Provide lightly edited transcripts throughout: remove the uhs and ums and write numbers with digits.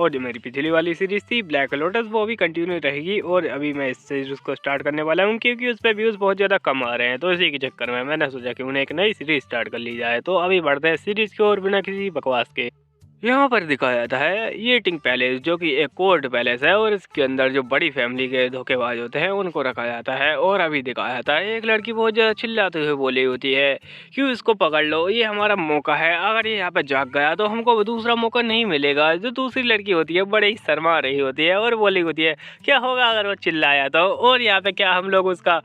और जो मेरी पिछली वाली सीरीज़ थी ब्लैक लोटस वो भी कंटिन्यू रहेगी और अभी मैं इस सीरीज़ को स्टार्ट करने वाला हूँ क्योंकि उस पर व्यूज़ बहुत ज़्यादा कम आ रहे हैं। तो इसी के चक्कर में मैंने सोचा कि उन्हें एक नई सीरीज़ स्टार्ट कर ली जाए। तो अभी बढ़ते हैं सीरीज़ की ओर बिना किसी बकवास के। यहाँ पर दिखाया जाता है ईटिंग पैलेस, जो कि एक कोर्ट पैलेस है और इसके अंदर जो बड़ी फैमिली के धोखेबाज होते हैं उनको रखा जाता है। और अभी दिखाया जाता है एक लड़की बहुत ज़्यादा चिल्लाते हुए बोली होती है, क्यों इसको पकड़ लो, ये हमारा मौका है, अगर ये यहाँ पे जाग गया तो हमको दूसरा मौका नहीं मिलेगा। जो दूसरी लड़की होती है बड़े ही शर्मा रही होती है और बोली होती है क्या होगा अगर वो चिल्लाया तो। और यहाँ पे क्या हम लोग उसका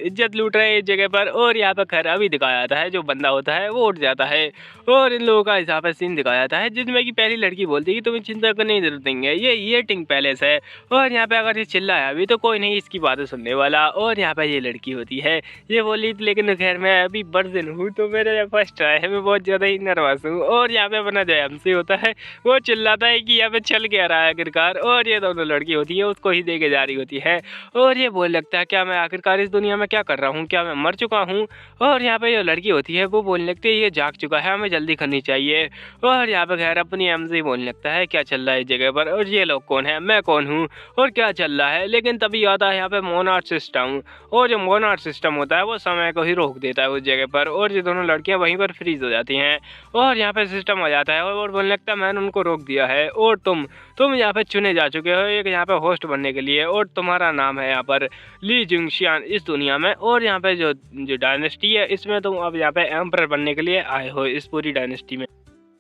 इज्जत लूट रहे हैं इस जगह पर। और यहाँ पे खैर अभी दिखाया जाता है जो बंदा होता है वो उठ जाता है और इन लोगों का यहाँ पे सीन दिखाया जाता है जिसमें कि पहली लड़की बोलती है कि तुम्हें चिंता करने की जरूरत नहीं है, ये ईटिंग पैलेस है और यहाँ पे अगर ये चिल्लाया अभी तो कोई नहीं इसकी बातें सुनने वाला। और यहाँ पे ये लड़की होती है ये बोली, लेकिन खैर मैं अभी वर्जिन हूँ तो मेरे फर्स्ट ट्राई है, मैं बहुत ज़्यादा ही नर्वस हूँ। और यहाँ पे अपना जो एमसी होता है वो चिल्लाता है कि यहाँ पे चल क्या रहा है आखिरकार। और ये दोनों लड़की होती है उसको ही दे के जा रही होती है और ये बोलने लगता है क्या मैं आखिरकार इस दुनिया में क्या कर रहा हूँ, क्या मैं मर चुका हूँ। और यहाँ पे जो लड़की होती है वो बोलने लगती है ये जाग चुका है, हमें जल्दी करनी चाहिए। और यहाँ पे खैर अपनी एमसी बोलने लगता है क्या चल रहा है इस जगह पर और ये लोग कौन है, मैं कौन हूँ और क्या चल रहा है। लेकिन तभी आता है यहाँ पे मोनार्च सिस्टम और जो मोनार्च सिस्टम होता है वो समय को ही रोक देता है उस जगह पर और ये दोनों लड़कियाँ वहीं पर फ्रीज हो जाती हैं। और यहाँ पे सिस्टम आ जाता है और बोलने लगता है मैंने उनको रोक दिया है और तुम यहाँ पे चुने जा चुके हो एक यहाँ पे होस्ट बनने के लिए और तुम्हारा नाम है यहाँ पर ली जुंगशियान इस दुनिया में। और यहाँ पे जो डायनेस्टी है इसमें तुम अब यहाँ पे एम्परर बनने के लिए आए हो इस पूरी डायनेस्टी में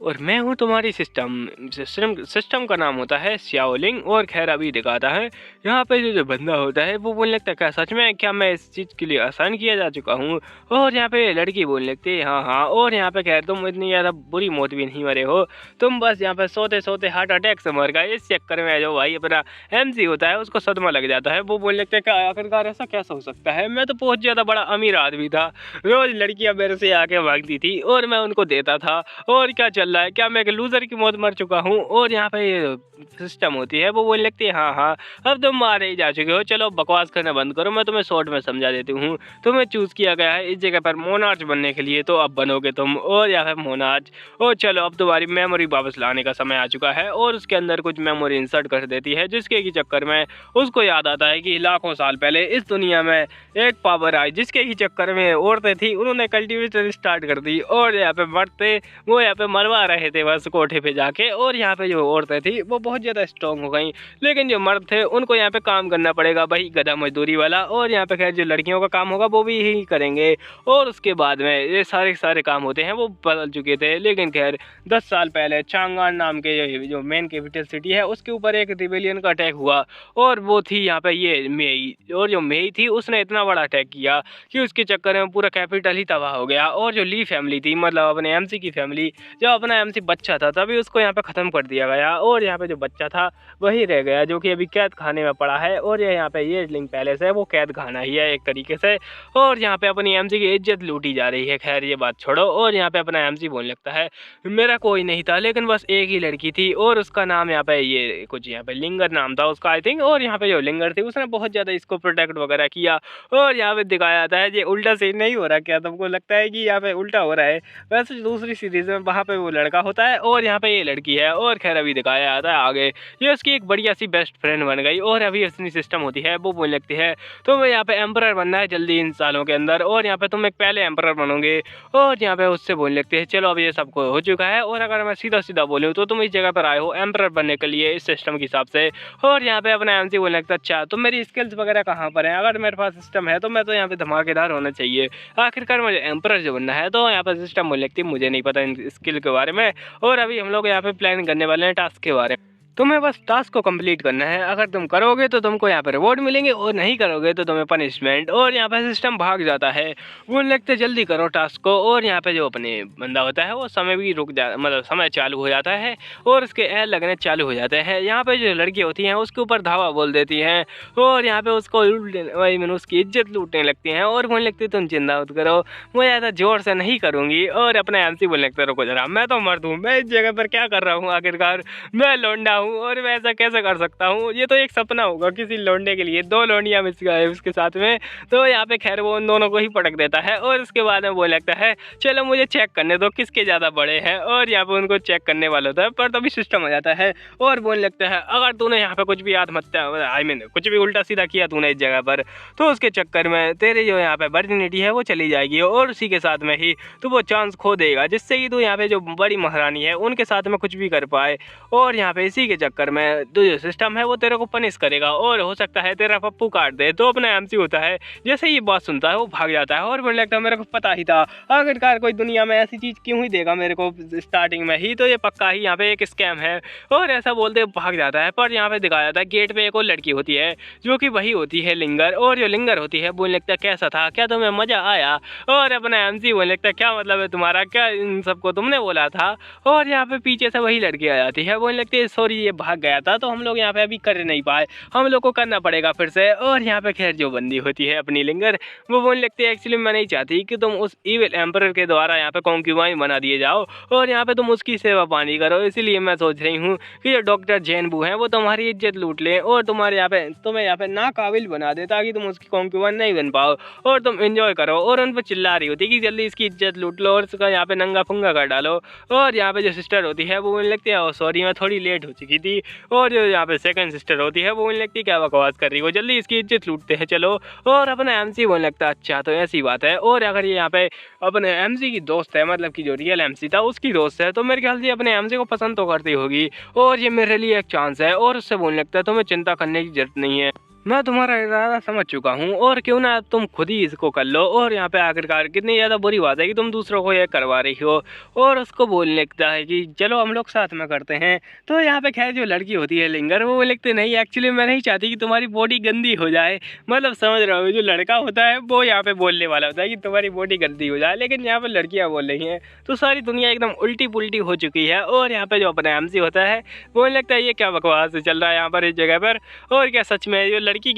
और मैं हूँ तुम्हारी सिस्टम का नाम होता है शाओलिंग। और खैर अभी दिखाता है यहाँ पे जो बंदा होता है वो बोलने लगता है क्या सच में, क्या मैं इस चीज़ के लिए आसान किया जा चुका हूँ। और यहाँ पे लड़की बोलने लगती है हाँ हाँ। और यहाँ पे खैर तुम इतनी ज़्यादा बुरी मौत भी नहीं मरे हो, तुम बस यहाँ पे सोते सोते हार्ट अटैक से मर गए। इस चक्कर में जो भाई अपना एमसी होता है उसको सदमा लग जाता है। वो बोलने लगता है क्या आखिरकार ऐसा कैसा हो सकता है, मैं तो बहुत ज़्यादा बड़ा अमीर आदमी था, रोज़ लड़कियाँ मेरे से आके मांगती थी और मैं उनको देता था और क्या है, क्या मैं एक लूजर की मौत मर चुका हूँ। और यहाँ पे ये सिस्टम होती है वो बोलने लगती है हाँ हाँ अब तुम मारे ही जा चुके हो, चलो बकवास करना बंद करो, मैं तुम्हें शॉर्ट में समझा देती हूँ। तुम्हें चूज किया गया है इस जगह पर मोनार्च बनने के लिए, तो अब बनोगे तुम और यहाँ पे मोनार्च। और चलो अब तुम्हारी मेमोरी वापस लाने का समय आ चुका है। और उसके अंदर कुछ मेमोरी इंसर्ट कर देती है जिसके की चक्कर में उसको याद आता है कि लाखों साल पहले इस दुनिया में एक पावर आई जिसके ही चक्कर में औरतें थी उन्होंने कल्टीवेटर स्टार्ट कर दी और यहाँ पे मरते वो यहाँ पे मरवा रहे थे बस कोठे पे जाके। और यहाँ पे जो औरतें थी वो बहुत ज़्यादा स्ट्रॉन्ग हो गई, लेकिन जो मर्द थे उनको यहाँ पे काम करना पड़ेगा भाई गधा मजदूरी वाला। और यहाँ पे खैर जो लड़कियों का काम होगा वो भी ही करेंगे। और उसके बाद में ये सारे काम होते हैं वो बदल चुके थे। लेकिन खैर 10 साल पहले चांगान नाम के जो मेन कैपिटल सिटी है उसके ऊपर एक रिबेलियन का अटैक हुआ और वो थी यहाँ पे ये मेई। और जो मेई थी उसने इतना बड़ा अटैक किया कि उसके चक्कर में पूरा कैपिटल ही तबाह हो गया। और जो ली फैमिली थी मतलब अपने एमसी की फैमिली, जब अपना एमसी बच्चा था तभी उसको यहाँ पे ख़त्म कर दिया गया और यहाँ पे जो बच्चा था वही रह गया जो कि अभी कैद खाने में पड़ा है। और ये यहाँ पे ये लिंग पैलेस है वो कैद खाना ही है एक तरीके से। और यहाँ पे अपनी एमसी की इज्जत लूटी जा रही है। खैर ये बात छोड़ो। और यहाँ पे अपना एमसी बोलने लगता है मेरा कोई नहीं था लेकिन बस एक ही लड़की थी और उसका नाम यहाँ पे ये कुछ यहाँ पे लिंगर नाम था उसका आई थिंक। और यहाँ पे जो लिंगर थी उसने बहुत ज़्यादा इसको प्रोटेक्ट वगैरह किया। और यहाँ पे दिखाया जाता है ये उल्टा सीन नहीं हो रहा, क्या तुमको लगता है कि यहाँ पे उल्टा हो रहा है? वैसे दूसरी सीरीज में वहाँ पे वो लड़का होता है और यहाँ पे ये लड़की है। और खैर अभी दिखाया जाता है आगे ये उसकी एक बढ़िया सी बेस्ट फ्रेंड बन गई और अभी अपनी सिस्टम होती है वो बोलने लगती है तुम्हें यहाँ पे एम्परर बनना है जल्दी इन सालों के अंदर और यहाँ पे तुम एक पहले एम्परर बनोगे। और यहाँ पे उससे बोलने लगती है चलो अब ये सब हो चुका है और अगर मैं सीधा सीधा बोलूँ तो तुम इस जगह पर आए हो एम्परर बनने के लिए इस सिस्टम के हिसाब से। और यहाँ पे अपना एमसी बोलने लगता है अच्छा तो मेरी स्किल्स वगैरह कहाँ पर हैं, अगर मेरे पास सिस्टम है तो मैं तो यहाँ पे धमाकेदार होना चाहिए, आखिरकार मुझे एम्परर जो बनना है। तो यहाँ पर सिस्टम बोलने लगती है मुझे नहीं पता इन स्किल के बारे में और अभी हम लोग यहाँ पे प्लान करने वाले हैं टास्क के बारे में, तुम्हें बस टास्क को कंप्लीट करना है, अगर तुम करोगे तो तुमको यहाँ पे रिवॉर्ड मिलेंगे और नहीं करोगे तो तुम्हें पनिशमेंट। और यहाँ पे सिस्टम भाग जाता है, वो लगते जल्दी करो टास्क को। और यहाँ पे जो अपने बंदा होता है वो समय भी रुक जा मतलब समय चालू हो जाता है और उसके एल लगने चालू हो जाते हैं। यहाँ पे जो लड़की होती हैं उसके ऊपर धावा बोल देती हैं और यहाँ पे उसको मैंने उसकी इज्जत लूटने लगती हैं और बोलने लगती तुम चिंता मत करो मैं ज़्यादा जोर से नहीं करूँगी। और अपने एमसी बोलने लगता रुको जरा मैं तो मर्द हूँ, मैं इस जगह पर क्या कर रहा हूँ, आखिरकार मैं लौंडा हूँ हूँ और मैं ऐसा कैसे कर सकता हूँ, ये तो एक सपना होगा किसी लौंडे के लिए। 2 लौंडियाँ मिस गए उसके साथ में। तो यहाँ पे खैर वो उन दोनों को ही पटक देता है और उसके बाद में वो लगता है चलो मुझे चेक करने दो किसके ज़्यादा बड़े हैं, और यहाँ पे उनको चेक करने वाला होता है। पर तभी सिस्टम हो जाता है और बोलने लगता है अगर तूने यहाँ पे कुछ भी आत्महत्या कुछ भी उल्टा सीधा किया तूने इस जगह पर, तो उसके चक्कर में तेरी जो यहाँ पे वर्जिनिटी है वो चली जाएगी और उसी के साथ में ही तू वो चांस खो देगा जिससे कि तू यहाँ पे जो बड़ी महारानी है उनके साथ में कुछ भी कर पाए। और यहाँ पे इसी के चक्कर में जो सिस्टम है वो तेरे को पनिश करेगा और हो सकता है तेरा पप्पू काट दे। तो अपना एमसी होता है जैसे ही बात सुनता है वो भाग जाता है और मुझे लगता है मेरे को पता ही था आखिरकार कोई दुनिया में ऐसी चीज़ क्यों ही देगा मेरे को स्टार्टिंग में ही, तो ये पक्का ही यहाँ पे एक स्कैम है। और ऐसा बोलते भाग जाता है। पर यहाँ पे दिखाया जाता है गेट पे एक और लड़की होती है जो कि वही होती है लिंगर, और जो लिंगर होती है बोलने लगता है कैसा था, क्या तुम्हें मज़ा आया। और अपना एमसी बोलने लगता है क्या मतलब है तुम्हारा, क्या इन सबको तुमने बोला था। और यहाँ पे पीछे से वही लड़की आ जाती है, बोलने लगती है सॉरी ये भाग गया था तो हम लोग यहाँ पे अभी कर नहीं पाए, हम लोग को करना पड़ेगा फिर से। और यहाँ पे खैर जो बंदी होती है अपनी लिंगर वो बोलने लगती है एक्चुअली मैं नहीं चाहती कि तुम उस इविल एम्परर के द्वारा यहाँ पे कॉन्क्यूबाइन बना दिए जाओ और यहाँ पे तुम उसकी सेवा पानी करो, इसीलिए मैं सोच रही हूँ कि जो डॉक्टर जैनबू हैं वो तुम्हारी इज्जत लूट लें और तुम्हारे यहाँ पे तुम्हें यहाँ पे नाकाबिल बना दे ताकि तुम उसकी कॉन्क्यूबाइन नहीं बन पाओ और तुम एंजॉय करो। और उन पर चिल्ला रही होती है कि जल्दी इसकी इज्जत लूट लो और उसका यहाँ पे नंगा फंगा कर डालो। और यहाँ पे जो सिस्टर होती है वो बोलने लगती है सॉरी मैं थोड़ी लेट हो चुकी थी। और जो यहाँ पे सेकंड सिस्टर होती है वो बोलने लगती है क्या बकवास कर रही हो, जल्दी इसकी इज्जत लूटते हैं चलो। और अपना एमसी बोलने लगता है अच्छा तो ऐसी बात है। और अगर ये यहाँ पे अपने एमसी की दोस्त है, मतलब कि जो रियल एमसी था उसकी दोस्त है, तो मेरे ख्याल से अपने एमसी को पसंद तो करती होगी और ये मेरे लिए एक चांस है। और उससे बोलने लगता है तुम्हें चिंता करने की जरूरत नहीं है, मैं तुम्हारा इरादा समझ चुका हूँ और क्यों ना तुम खुद ही इसको कर लो। और यहाँ पे आखिरकार कितनी ज़्यादा बुरी बात है कि तुम दूसरों को ये करवा रही हो। और उसको बोलने लगता है कि चलो हम लोग साथ में करते हैं। तो यहाँ पे खैर जो लड़की होती है लिंगर वो लिखते नहीं एक्चुअली मैं नहीं चाहती कि तुम्हारी बॉडी गंदी हो जाए, मतलब समझ रहे हो जो लड़का होता है वो यहाँ पे बोलने वाला होता है कि तुम्हारी बॉडी गंदी हो जाए, लेकिन यहाँ पे लड़कियाँ बोल रही हैं तो सारी दुनिया एकदम उल्टी पुल्टी हो चुकी है। और यहाँ पे जो अपना एमसी होता है बोलने लगता है ये क्या बकवास चल रहा है यहाँ पर इस जगह पर, और क्या सच में जो लड़की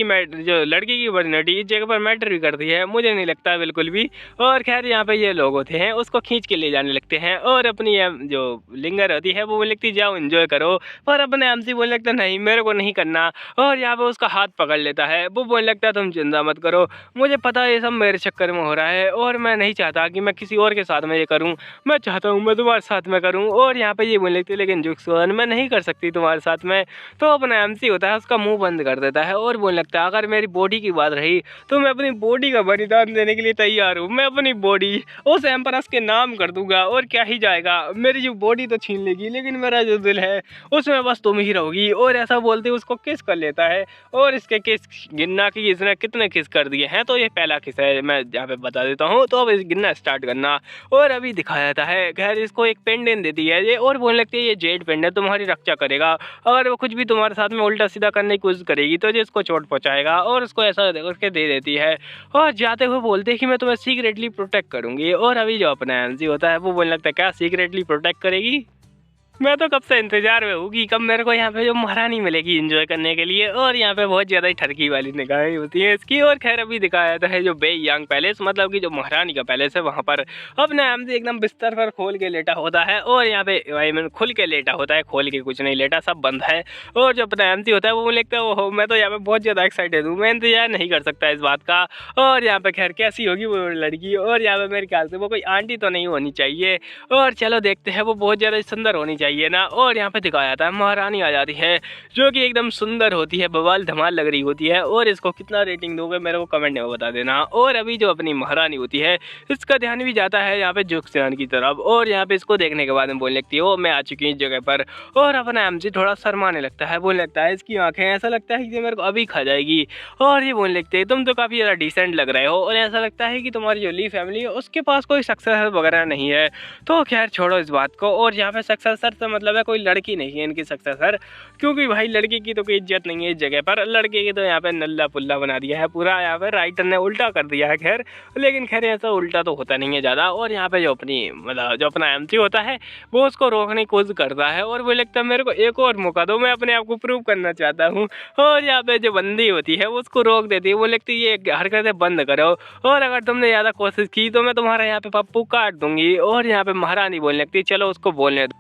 की वर्जिनिटी इस जगह पर मैटर भी करती है, मुझे नहीं लगता बिल्कुल भी। और खैर यहाँ पे ये लोग होते हैं उसको खींच के ले जाने लगते हैं और अपनी जो लिंगर होती है वो बोलने लगती जाओ एंजॉय करो। पर अपने एमसी बोलने लगता नहीं मेरे को नहीं करना। और यहाँ पे उसका हाथ पकड़ लेता है, वो बोलने लगता है तुम चिंता मत करो, मुझे पता है ये सब मेरे चक्कर में हो रहा है और मैं नहीं चाहता कि मैं किसी और के साथ में ये करूँ, मैं चाहता हूँ मैं तुम्हारे साथ में करूँ। और यहाँ पे ये बोलने लगती है लेकिन जुक्सन मैं नहीं कर सकती तुम्हारे साथ में। तो अपना एमसी होता है उसका मुँह बंद कर देता है और बोलने लगता है अगर मेरी बॉडी की बात रही तो मैं अपनी बॉडी का बलिदान देने के लिए तैयार हूँ, मैं अपनी बॉडी उस एम्परस के नाम कर दूंगा और क्या ही जाएगा, मेरी जो बॉडी तो छीन लेगी लेकिन मेरा जो दिल है उसमें बस तुम ही रहोगी। और ऐसा बोलते उसको किस कर लेता है और इसके किस गिनना कि इसने कितने किस कर दिए हैं। तो ये पहला किस है मैं यहाँ पे बता देता हूँ, तो अब इस गिनना स्टार्ट करना। और अभी दिखाया जाता है खैर इसको एक पेंडेंट देती है ये और बोलने लगती है ये जेड पेंडेंट तुम्हारी रक्षा करेगा, अगर वो कुछ भी तुम्हारे साथ में उल्टा सीधा करने की कोशिश करेगी तो ये इसको चोट पहुँचाएगा। और उसको ऐसा करके दे देती है और जाते हुए बोलते हैं कि मैं तुम्हें सीक्रेटली प्रोटेक्ट करूंगी। और अभी जो अपना एमसी होता है वो बोलने लगता है क्या सीक्रेटली प्रोटेक्ट करेगी, मैं तो कब से इंतजार में हूँ कि कब मेरे को यहाँ पे जो महारानी मिलेगी एंजॉय करने के लिए। और यहाँ पे बहुत ज़्यादा ही ठरकी वाली निगाहें होती हैं इसकी। और खैर अभी दिखाया जाता है जो बे यांग पैलेस, मतलब कि जो महारानी का पैलेस है, वहाँ पर अपने एमसी एकदम बिस्तर पर खोल के लेटा होता है और यहाँ पे खुल के लेटा होता है, खोल के कुछ नहीं लेटा, सब बंद है। और जो अपना एमसी होता है वो लिखता है वो मैं तो यहाँ पे बहुत ज़्यादा एक्साइटेड हूँ, मैं इंतजार नहीं कर सकता इस बात का। और यहाँ पे खैर कैसी होगी वो लड़की, और यहाँ पे मेरे ख्याल से वो कोई आंटी तो नहीं होनी चाहिए, और चलो देखते हैं वो बहुत ज़्यादा सुंदर होनी चाहिए ना। और यहाँ पे दिखाया जाता है महारानी आ जाती है जो कि एकदम सुंदर होती है, बवाल धमाल लग रही होती है। और इसको कितना रेटिंग दोगे मेरे को कमेंट में बता देना। और अभी जो अपनी महारानी होती है इसका ध्यान भी जाता है यहाँ पे जुक्सियान की तरफ, और यहाँ पे इसको देखने के बाद में बोलने लगती है ओ मैं आ चुकी हूँ इस जगह पर। और अपना एमसी थोड़ा शर्माने लगता है, बोलने लगता है इसकी आंखें ऐसा लगता है कि मेरे को अभी खा जाएगी। और ये बोलने लगते हैं तुम तो काफ़ी ज़्यादा डिसेंट लग रहे हो और ऐसा लगता है कि तुम्हारी जो ली फैमिली है उसके पास कोई सक्सेसर वगैरह नहीं है। तो खैर छोड़ो इस बात को। और यहाँ पे सक्सेसर से मतलब है कोई लड़की नहीं है इनकी सक्सेसर, क्योंकि भाई लड़की की तो कोई इज्जत नहीं है इस जगह पर, लड़के की तो यहाँ पे नल्ला पुल्ला बना दिया है पूरा, यहाँ पे राइटर ने उल्टा कर दिया है। खैर लेकिन खैर ऐसा उल्टा तो होता नहीं है ज़्यादा। और यहाँ पे जो अपनी मतलब जो अपना एमसी होता है वो उसको रोकने की कोशिश करता है और वो लगता है मेरे को एक और मौका दो, मैं अपने आप को प्रूव करना चाहता हूँ। और यहाँ पे जो बंदी होती है वो उसको रोक देती है, वो लगती है ये हरकतें बंद करो और अगर तुमने ज़्यादा कोशिश की तो मैं तुम्हारा यहाँ पे पप्पू काट दूंगी। और यहाँ पे महारानी बोलने लगती है चलो उसको बोलने दो।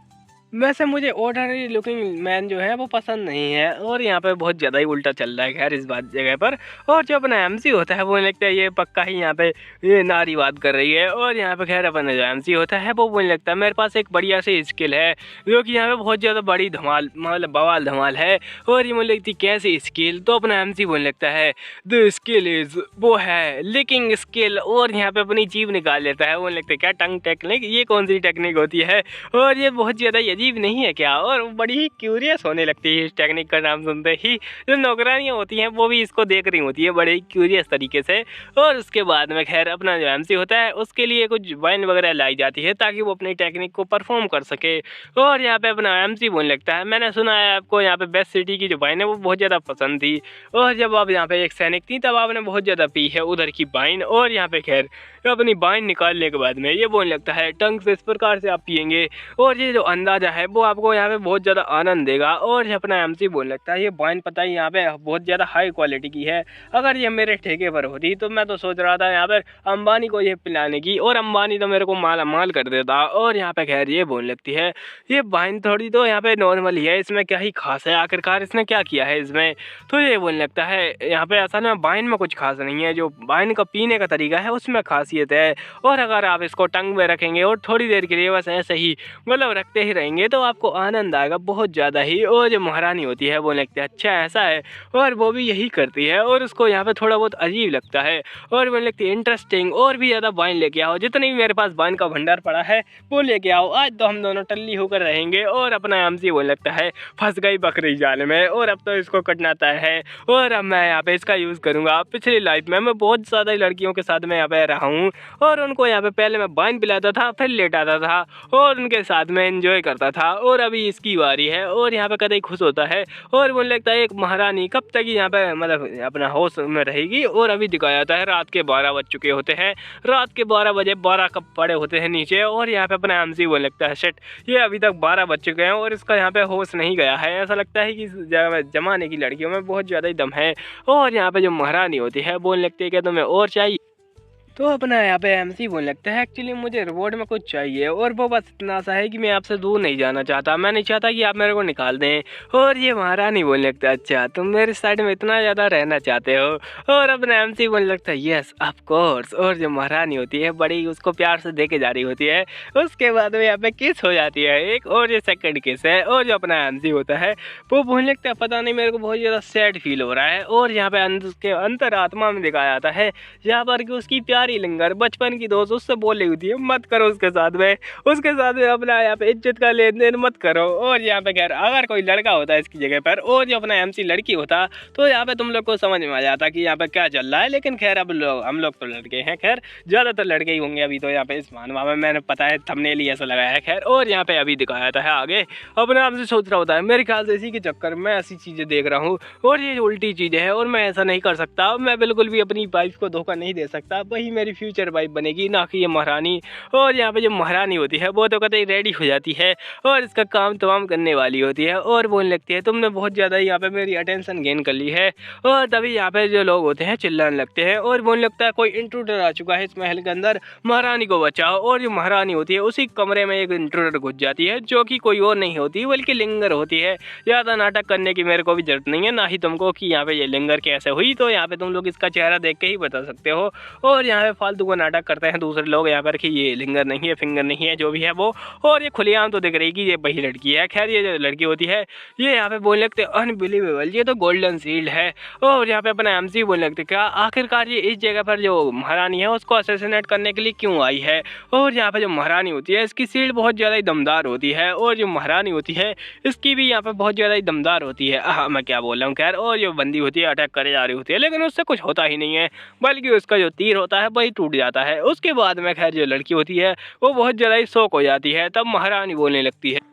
वैसे मुझे ऑर्डिनरी लुकिंग मैन जो है वो पसंद नहीं है, और यहाँ पे बहुत ज़्यादा ही उल्टा चल रहा है खैर इस बात जगह पर। और जो अपना एमसी होता है वो लगता है ये पक्का ही यहाँ पे ये नारीवाद कर रही है, और यहाँ पे खैर अपना जो एमसी होता है वो मुझे लगता है मेरे पास एक बढ़िया सी स्किल है जो कि यहाँ पे बहुत ज़्यादा बड़ी धमाल मतलब बवाल धमाल है। और ये मुझे लगती है कैसी स्किल, तो अपना एमसी मुझे लगता है द स्किल इज वो है लिकिंग स्किल, और यहाँ पे अपनी जीभ निकाल लेता है। वो लगता है क्या टंग टेक्निक, ये कौन सी टेक्निक होती है, और ये बहुत ज़्यादा अजीब नहीं है क्या। और बड़ी ही क्यूरियस होने लगती है इस टेक्निक का नाम सुनते ही। जो नौकरानियाँ होती हैं वो भी इसको देख रही होती है बड़े ही क्यूरियस तरीके से। और उसके बाद में खैर अपना जो एमसी होता है उसके लिए कुछ वाइन वगैरह लाई जाती है ताकि वो अपनी टेक्निक को परफॉर्म कर सके। और यहाँ पे अपना एमसी बोलने लगता है मैंने सुना है आपको यहाँ पे बेस्ट सिटी की जो वाइन है वो बहुत ज़्यादा पसंद थी, और जब आप यहाँ पे एक सैनिक थी तब आपने बहुत ज़्यादा पी है उधर की वाइन। और यहाँ पे खैर अपनी वाइन निकालने के बाद में ये बोलने लगता है टंग से इस प्रकार से आप पियेंगे, और ये जो अंदाज़ा है वो आपको यहाँ पे बहुत ज़्यादा आनंद देगा। और ये अपना एमसी बोलने लगता है ये वाइन पता ही यहाँ पे बहुत ज़्यादा हाई क्वालिटी की है, अगर ये मेरे ठेके पर होती तो मैं तो सोच रहा था यहाँ पर अंबानी को ये पिलाने की, और अंबानी तो मेरे को माला माल कर देता। और यहाँ पे खैर ये बोलने लगती है ये वाइन थोड़ी तो यहाँ पे नॉर्मल ही है, इसमें क्या ही खास है, आखिरकार इसने क्या किया है इसमें। तो ये बोलने लगता है यहाँ पे असल में वाइन में कुछ खास नहीं है, जो वाइन का पीने का तरीका है उसमें खासियत है, और अगर आप इसको टंग में रखेंगे और थोड़ी देर के लिए बस ऐसे ही मतलब रखते ही रहेंगे तो आपको आनंद आएगा बहुत ज़्यादा ही। और जो महारानी होती है वो लगता है अच्छा ऐसा है, और वो भी यही करती है, और उसको यहाँ पे थोड़ा बहुत अजीब लगता है, और वो लगती है इंटरेस्टिंग और भी ज़्यादा वाइन लेके आओ, जितनी भी मेरे पास वाइन का भंडार पड़ा है वो लेके आओ, आज तो हम दोनों टल्ली होकर रहेंगे। और अपना एमसी बोलने लगता है फंस गई बकरी जाल में, और अब तो इसको कटना तय है, और अब मैं यहाँ पे इसका यूज़ करूँगा। पिछली लाइफ में मैं बहुत ज़्यादा लड़कियों के साथ में यहाँ पे रहा हूँ, और उनको यहाँ पे पहले मैं वाइन पिलाता था फिर लेटाता था और उनके साथ में एंजॉय करता था, और अभी इसकी बारी है। और यहाँ पे कतई खुश होता है, और मुझे लगता है एक महारानी कब तक यहाँ पे मतलब अपना होश में रहेगी। और अभी दिखाया जाता है रात के 12 बज चुके होते हैं, रात के 12 बजे 12 कप पड़े होते हैं नीचे, और यहाँ पे अपना एमसी वो लगता है सेट ये अभी तक 12 बज चुके हैं और इसका यहाँ पे होश नहीं गया है। ऐसा लगता है कि जमाने की लड़कियों में बहुत ज़्यादा ही दम है। और यहाँ पे जो महारानी होती है बोलने लगती है कि तुम्हें और चाहिए, तो अपना यहाँ पे एमसी बोलने लगता है एक्चुअली मुझे रिवॉर्ड में कुछ चाहिए, और वो बस इतना सा है कि मैं आपसे दूर नहीं जाना चाहता, मैं नहीं चाहता कि आप मेरे को निकाल दें। और ये महारानी बोलने लगता है अच्छा तुम मेरे साइड में इतना ज़्यादा रहना चाहते हो। और अपना एमसी बोलने लगता है यस ऑफ कोर्स। और जो महारानी होती है बड़ी उसको प्यार से देके जा रही होती है, उसके बाद में यहाँ पे किस हो जाती है एक, और ये सेकंड किस है। और जो अपना एमसी होता है वो बोलने लगता है पता नहीं मेरे को बहुत ज़्यादा सैड फील हो रहा है। और यहाँ पे उसके अंतरात्मा में दिखाया जाता है यहाँ पर कि उसकी प्यारी लिंगर बचपन की दोस्त उससे बोल रही होती है मत करो उसके साथ में अपना यहाँ पे इज्जत का लेन देन मत करो। और यहाँ पे खैर अगर कोई लड़का होता है इसकी जगह पर और जो अपना एमसी लड़की होता तो यहाँ पे तुम लोग को समझ में आ जाता कि यहाँ पे क्या चल रहा है। लेकिन खैर अब हम लोग तो लड़के हैं, खैर ज़्यादातर लड़के ही होंगे अभी तो यहाँ पे इस मानवा में, मैंने पता है थंबनेल ही ऐसा लगाया है। खैर और यहाँ पे अभी दिखाया जाता है आगे अपने आप से सोच रहा होता है मेरे ख्याल से इसी के चक्कर में ऐसी चीज़ें देख रहा हूँ और ये उल्टी चीज़ें हैं और मैं ऐसा नहीं कर सकता, मैं बिल्कुल भी अपनी वाइफ को धोखा नहीं दे सकता, वही मेरी फ्यूचर वाइफ बनेगी ना कि ये महारानी। और यहाँ पे जो महारानी होती है वो तो कतई रेडी हो जाती है और इसका काम तमाम करने वाली होती है और बोलने लगती है तुमने बहुत ज़्यादा यहाँ पे मेरी अटेंशन गेन कर ली है। और तभी यहाँ पे जो लोग होते हैं चिल्लाने लगते हैं और बोलने लगता है कोई इंट्रूडर आ चुका है इस महल के अंदर, महारानी को बचाओ। और जो महारानी होती है उसी कमरे में एक इंट्रूडर घुस जाती है जो कि कोई और नहीं होती बल्कि लिंगर होती है। ज़्यादा नाटक करने की मेरे को भी जरूरत नहीं है, ना ही तुमको कि यहाँ पे ये लिंगर कैसे हुई, तो यहाँ पे तुम लोग इसका चेहरा देख के ही बता सकते हो। और यहाँ पे फालतू का नाटक करते हैं दूसरे लोग यहाँ पर कि ये लिंगर नहीं है, फिंगर नहीं है, जो भी है वो। और ये खुलेआम तो दिख रही कि ये वही लड़की है। खैर ये जो लड़की होती है ये यहाँ पे बोलने लगते अनबिलीवेबल, ये तो गोल्डन शील्ड है। और यहाँ पे अपना एमसी बोलने लगते क्या आखिरकार ये इस जगह पर जो महारानी है उसको असैसिनेट करने के लिए क्यों आई है। और यहाँ पे जो महारानी होती है इसकी शील्ड बहुत ज़्यादा ही दमदार होती है और जो महारानी होती है इसकी भी यहाँ पे बहुत ज़्यादा ही दमदार होती है। हाँ मैं क्या बोल रहा हूँ। खैर और जो बंदी होती है अटैक करे जा रही होती है लेकिन उससे कुछ होता ही नहीं है बल्कि उसका जो तीर होता है वही टूट जाता है। उसके बाद में खैर जो लड़की होती है वो बहुत ज़्यादा ही शौक हो जाती है। तब महारानी बोलने लगती है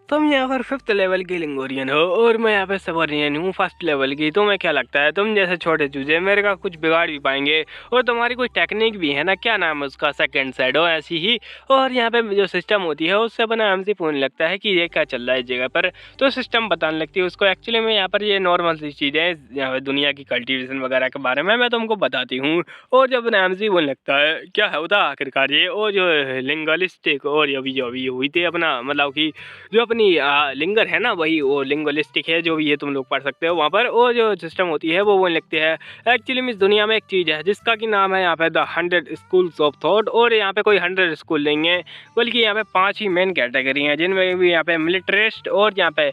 तुम यहाँ पर 5th लेवल की लिंगोरियन हो और मैं यहाँ पे सबोरियन हूँ 1st लेवल की, तुम्हें क्या लगता है तुम जैसे छोटे चूजे मेरे का कुछ बिगाड़ भी पाएंगे और तुम्हारी कोई टेक्निक भी है ना, क्या नाम है उसका, सेकंड शैडो ऐसी ही। और यहाँ पे जो सिस्टम होती है उससे अपना हमसे फोन लगता है कि ये क्या चल रहा है इस जगह पर, तो सिस्टम बताने लगती है उसको। एक्चुअली में यहाँ पर ये नॉर्मल सी चीज़ है यहाँ पर दुनिया की कल्टिवेशन वगैरह के बारे में मैं तुमको बताती हूँ। और जब अपना एमसी बोलने लगता है क्या है होता आखिरकार ये, और जो लिंगलिस्टिक और अभी जो अभी हुई थी अपना मतलब कि जो अपनी अपनी लिंगर है ना, वही वो लिंग्विस्टिक है, जो भी ये तुम लोग पढ़ सकते हो वहाँ पर। और जो सिस्टम होती है वो बोलने लगती है एक्चुअली में इस दुनिया में एक चीज़ है जिसका कि नाम है यहाँ पे द 100 स्कूल्स ऑफ थॉट। और यहाँ पे कोई 100 स्कूल नहीं है, बल्कि यहाँ पे 5 ही मेन कैटेगरी हैं, जिनमें भी यहाँ पे मिलिटरिस्ट और यहाँ पे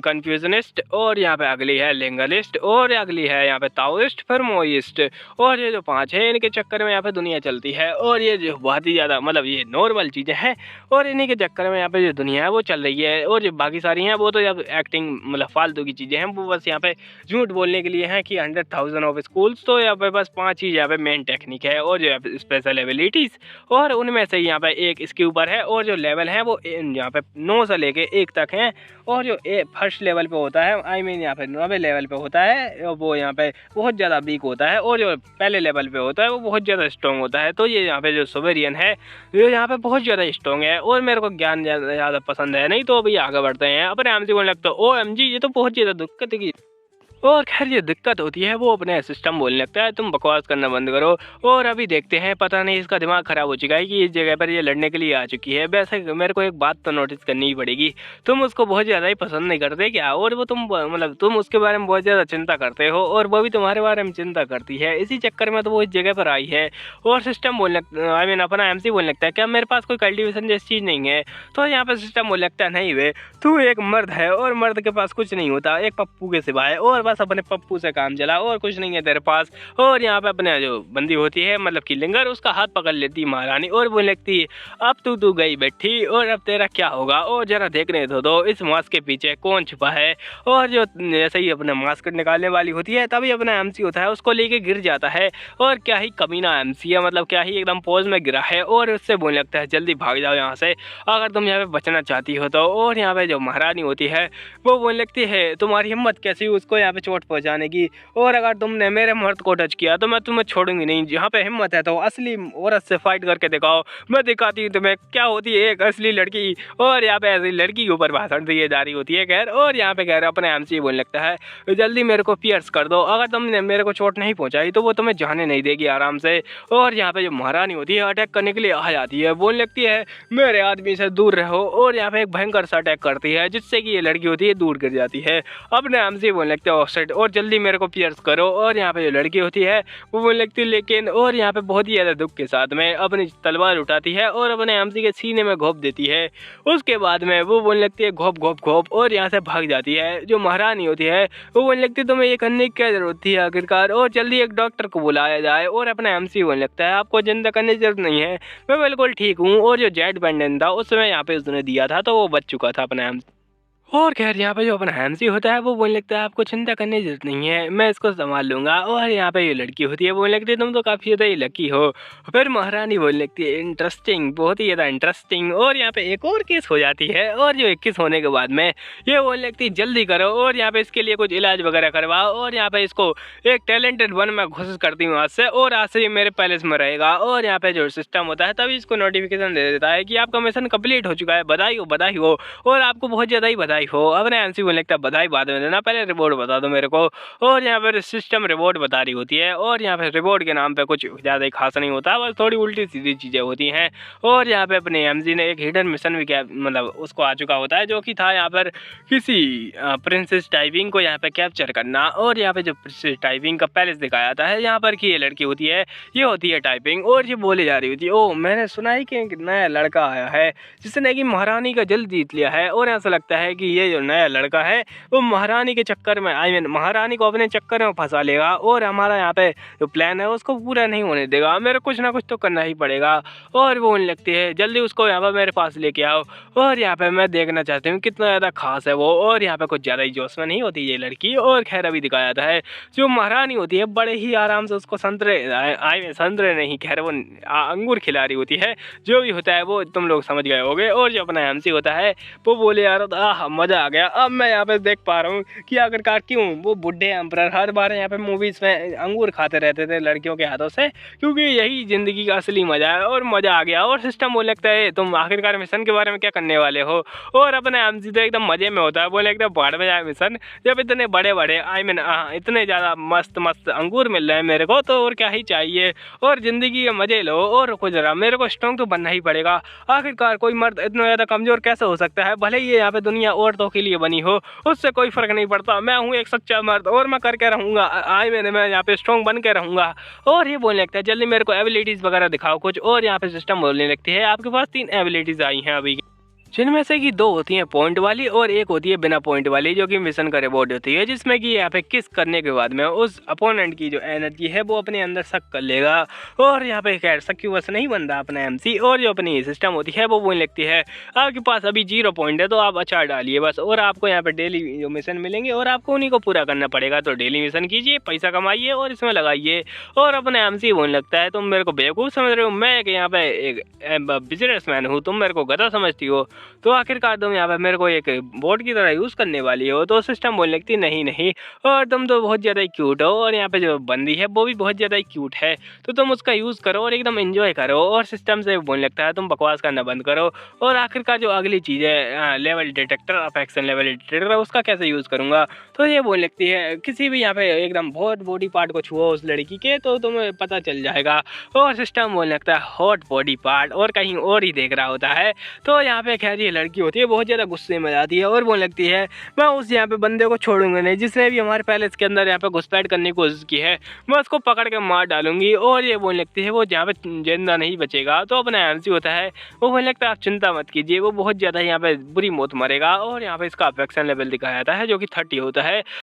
कन्फ्यूजनिस्ट और यहाँ पे अगली है लिंगलिस्ट और अगली है यहाँ पे ताओइस्ट फिर मोइस्ट। और ये जो 5 है इनके चक्कर में यहाँ पे दुनिया चलती है। और ये जो बहुत ही ज़्यादा मतलब ये नॉर्मल चीज़ें हैं और इन्हीं के चक्कर में यहाँ पे जो दुनिया है वो चल रही है। और जो बाकी सारी हैं वो तो जब एक्टिंग मतलब फालतू की चीज़ें हैं, वो बस यहाँ पे झूठ बोलने के लिए हैं कि 100,000 ऑफ स्कूल्स। तो यहाँ पे बस 5 ही यहाँ पे मेन टेक्निक है और जो स्पेशल एबिलिटीज़, और उनमें से यहाँ पे एक इसके ऊपर है। और जो लेवल है वो यहाँ पे 9 से लेके 1 तक हैं। और जो फर्स्ट लेवल पे होता है आई मीन यहाँ पे 9वें लेवल पे होता है, वो यहाँ पे बहुत ज़्यादा वीक होता है। और जो पहले लेवल पे होता है वो बहुत ज़्यादा स्ट्रॉन्ग होता है। तो ये यहाँ पे जो सोवेरियन है ये यहाँ पे बहुत ज़्यादा स्ट्रॉन्ग है और मेरे को ज्ञान ज़्यादा पसंद है। नहीं तो अभी आगे बढ़ते हैं अपने एमजी को लगता है OMG ये तो बहुत ज़्यादा दिक्कत की। और खैर ये दिक्कत होती है वो अपने सिस्टम बोलने लगता है तुम बकवास करना बंद करो। और अभी देखते हैं, पता नहीं इसका दिमाग ख़राब हो चुका है कि इस जगह पर ये लड़ने के लिए आ चुकी है। वैसे मेरे को एक बात तो नोटिस करनी ही पड़ेगी, तुम उसको बहुत ज़्यादा ही पसंद नहीं करते क्या? और वो तुम मतलब तुम उसके बारे में बहुत ज़्यादा चिंता करते हो और वो भी तुम्हारे बारे में चिंता करती है। इसी चक्कर में तो वो इस जगह पर आई है। और सिस्टम बोलने आई मीन अपना MC बोलने लगता है क्या मेरे पास कोई कल्टिवेशन जैसी चीज़ नहीं है? तो यहाँ पर सिस्टम बोलने लगता है नहीं वे, तू एक मर्द है और मर्द के पास कुछ नहीं होता एक पप्पू के सिवाय, और बस अपने पप्पू से काम चला और कुछ नहीं है तेरे पास। और यहाँ पे अपने जो बंदी होती है मतलब कि लिंगर, उसका हाथ पकड़ लेती महारानी और बोलने लगती है अब तू गई बैठी और अब तेरा क्या होगा, और जरा देखने दो इस मास्क के पीछे कौन छुपा है। और जो जैसे ही अपने मास्क निकालने वाली होती है तभी अपना MC होता है उसको लेके गिर जाता है। और क्या ही कमीना MC है, मतलब क्या ही एकदम पोज में गिरा है। और उससे बोलने लगता है जल्दी भाग जाओ यहाँ से अगर तुम यहाँ पे बचना चाहती हो तो। और यहाँ पे जो महारानी होती है वो बोलने लगती है तुम्हारी हिम्मत कैसी उसको यहाँ पे चोट पहुँचाने की, और अगर तुमने मेरे मर्द को टच किया तो मैं तुम्हें छोड़ूंगी नहीं। यहाँ पे हिम्मत है तो असली औरत से फाइट करके दिखाओ, मैं दिखाती हूँ तुम्हें क्या होती है एक असली लड़की। और यहाँ पे ऐसी लड़की के ऊपर भाषण दिए जा रही होती है खैर। और यहाँ पे कह अपने MC बोलने लगता है जल्दी मेरे को पियर्स कर दो, अगर तुमने मेरे को चोट नहीं पहुँचाई तो वो तुम्हें जाने नहीं देगी आराम से। और यहाँ पे जो महारानी होती है अटैक करने के लिए आ जाती है, बोलने लगती है मेरे आदमी से दूर रहो। और यहाँ पे एक भयंकर सा अटैक करती है जिससे कि ये लड़की होती है दूर गिर जाती है। अपने MC बोलने लगते हैं ऑफसेट और जल्दी मेरे को पियर्स करो। और यहाँ पे जो लड़की होती है वो बोलने लगती है लेकिन, और यहाँ पे बहुत ही ज़्यादा दुख के साथ में अपनी तलवार उठाती है और अपने MC के सीने में घोंप देती है। उसके बाद में वो बोलने लगती है घोप घोप घोप और यहाँ से भाग जाती है। जो महारानी होती है वो बोलने लगती है तुम्हें ये करने की क्या जरूरत थी आखिरकार, और जल्दी एक डॉक्टर को बुलाया जाए। और अपना MC बोलने लगता है आपको जिंदा करने की जरूरत नहीं है, मैं बिल्कुल ठीक हूँ। और जो जेट पेंडेंट था उसमें यहाँ पे उसने दिया था तो वो बच चुका था अपना MC। और खैर यहाँ पे जो अपना MC होता है वो बोलने लगता है आपको चिंता करने की जरूरत नहीं है, मैं इसको संभाल लूँगा। और यहाँ पे ये लड़की होती है बोलने लगती है तुम तो काफ़ी ज़्यादा ही लकी हो। फिर महारानी बोलने लगती है इंटरेस्टिंग, बहुत ही ज़्यादा इंटरेस्टिंग। और यहाँ पे एक और केस हो जाती है और जो 21 होने के बाद में ये बोलने लगती है जल्दी करो और यहाँ पे इसके लिए कुछ इलाज वगैरह करवाओ। और यहाँ पे इसको एक टैलेंटेड वन मैं घोषित करती हूँ आज से, और आज से ये मेरे पैलेस में रहेगा। और यहाँ पे जो सिस्टम होता है तभी इसको नोटिफिकेशन दे देता है कि आपका मिशन कंप्लीट हो चुका है, बधाई हो और आपको बहुत ज़्यादा ही बधाई हो। अपने MC बोलने लगता है बधाई बाद में देना, पहले रिवॉर्ड बता दो मेरे को। और यहाँ पर सिस्टम रिवॉर्ड बता रही होती है और यहाँ पे रिवॉर्ड के नाम पे कुछ ज़्यादा ही खास नहीं होता, बस थोड़ी उल्टी सीधी चीज़ें होती हैं। और यहाँ पे अपने MC ने एक हिडन मिशन भी क्या मतलब उसको आ चुका होता है जो कि था यहाँ पर किसी प्रिंसेस टाइपिंग को यहाँ पे कैप्चर करना। और यहाँ पे जो प्रिंसेस टाइपिंग का पैलेस दिखाया जाता है यहाँ पर कि ये लड़की होती है ये होती है टाइपिंग, और ये बोले जा रही होती है ओ मैंने सुना है कि नया लड़का आया है जिसने कि महारानी का दिल जीत लिया है। और ऐसा लगता है कि ये जो नया लड़का है वो महारानी के चक्कर में आई मीन महारानी को अपने चक्कर में फंसा लेगा और हमारा यहाँ पे जो प्लान है उसको पूरा नहीं होने देगा, मेरे कुछ ना कुछ तो करना ही पड़ेगा। और वो बोलने लगती है जल्दी उसको यहाँ पर मेरे पास लेके आओ। और यहाँ पे मैं देखना चाहती हूँ कितना ज़्यादा खास है वो। और यहाँ पे कुछ ज़्यादा ही जोश में नहीं होती ये लड़की। और खैर अभी दिखाया जाता है जो महारानी होती है बड़े ही आराम से उसको संतरे नहीं खैर वो अंगूर खिला रही होती है, जो भी होता है वो तुम लोग समझ गए होगे। और जो अपना MC होता है वो बोले यार मज़ा आ गया। अब मैं यहाँ पे देख पा रहा हूँ कि आखिरकार क्यों वो बुढ़े एम्परर हर बार यहाँ पे मूवीज़ में अंगूर खाते रहते थे लड़कियों के हाथों से, क्योंकि यही ज़िंदगी का असली मज़ा है। और मज़ा आ गया। और सिस्टम बोलने लगता है तुम आखिरकार मिशन के बारे में क्या करने वाले हो, और अपने एमसी तो एकदम मज़े में होता है, बोले एकदम भाड़ में जाए मिशन, जब इतने बड़े बड़े इतने ज़्यादा मस्त मस्त अंगूर मिल रहे हैं मेरे को, तो और क्या ही चाहिए, और ज़िंदगी के मज़े लो। और रुको जरा, मेरे को स्ट्रॉन्ग तो बनना ही पड़ेगा। आखिरकार कोई मर्द इतना ज़्यादा कमज़ोर कैसे हो सकता है, भले ही यहाँ पे दुनिया औरतों के लिए बनी हो, उससे कोई फ़र्क नहीं पड़ता। मैं हूँ एक सच्चा मर्द और मैं करके रहूँगा। मैं यहाँ पे स्ट्रॉन्ग बन के रहूँगा। और ये बोलने लगता है जल्दी मेरे को एबिलिटीज़ वगैरह दिखाओ कुछ। और यहाँ पे सिस्टम बोलने लगती है आपके पास 3 एबिलिटीज़ आई हैं अभी, जिनमें से कि 2 होती हैं पॉइंट वाली और 1 होती है बिना पॉइंट वाली, जो कि मिशन का रिवॉर्ड होती है, जिसमें कि यहाँ पे किस करने के बाद में उस अपोनेंट की जो एनर्जी है वो अपने अंदर सक कर लेगा। और यहाँ पे खैर सक्यूबस नहीं बनता अपना एमसी। और जो अपनी सिस्टम होती है वो बोलने लगती है आपके पास अभी 0 पॉइंट है, तो आप अचार डालिए बस, और आपको यहाँ पे डेली जो मिशन मिलेंगे और आपको उन्हीं को पूरा करना पड़ेगा। तो डेली मिशन कीजिए, पैसा कमाइए और इसमें लगाइए। और अपने एमसी बोलने लगता है तुम मेरे को बेवकूफ़ समझ रहे हो, मैं यहाँ पे एक बिजनेसमैन हूँ, तुम मेरे को गधा समझती हो, तो आखिरकार तुम यहाँ पे मेरे को एक बोट की तरह यूज़ करने वाली हो। तो सिस्टम बोलने लगती नहीं नहीं, और तुम तो बहुत ज़्यादा ही क्यूट हो, और यहाँ पे जो बंदी है वो भी बहुत ज़्यादा ही क्यूट है, तो तुम उसका यूज़ करो और एकदम एंजॉय करो। और सिस्टम से बोलने लगता है तुम बकवास करना बंद करो। और आखिरकार जो अगली चीज़ है level detector, affection level detector, उसका कैसे यूज़ करूँगा, तो ये बोलने लगती है किसी भी यहाँ पे एकदम बहुत बॉडी पार्ट को छुओ उस लड़की के, तो तुम्हें पता चल जाएगा। और सिस्टम बोलने लगता है हॉट बॉडी पार्ट, और कहीं और ही देख रहा होता है। तो यहाँ पे खैर ये लड़की होती है बहुत ज़्यादा गुस्से में जाती है और बोलने लगती है मैं उस यहाँ पे बंदे को छोड़ूंगा नहीं जिसने भी हमारे पैलेस के अंदर यहाँ पे घुसपैठ करने की कोशिश की है, मैं उसको पकड़ के मार डालूंगी। और ये बोलने लगती है वो यहाँ पे जिंदा नहीं बचेगा। तो अपना एमसी होता है वो बोलने लगता है आप चिंता मत कीजिए, वो बहुत ज़्यादा यहाँ पे बुरी मौत मरेगा। और यहाँ पे इसका अफेक्शन लेवल दिखाया जाता है जो कि 30 होता है।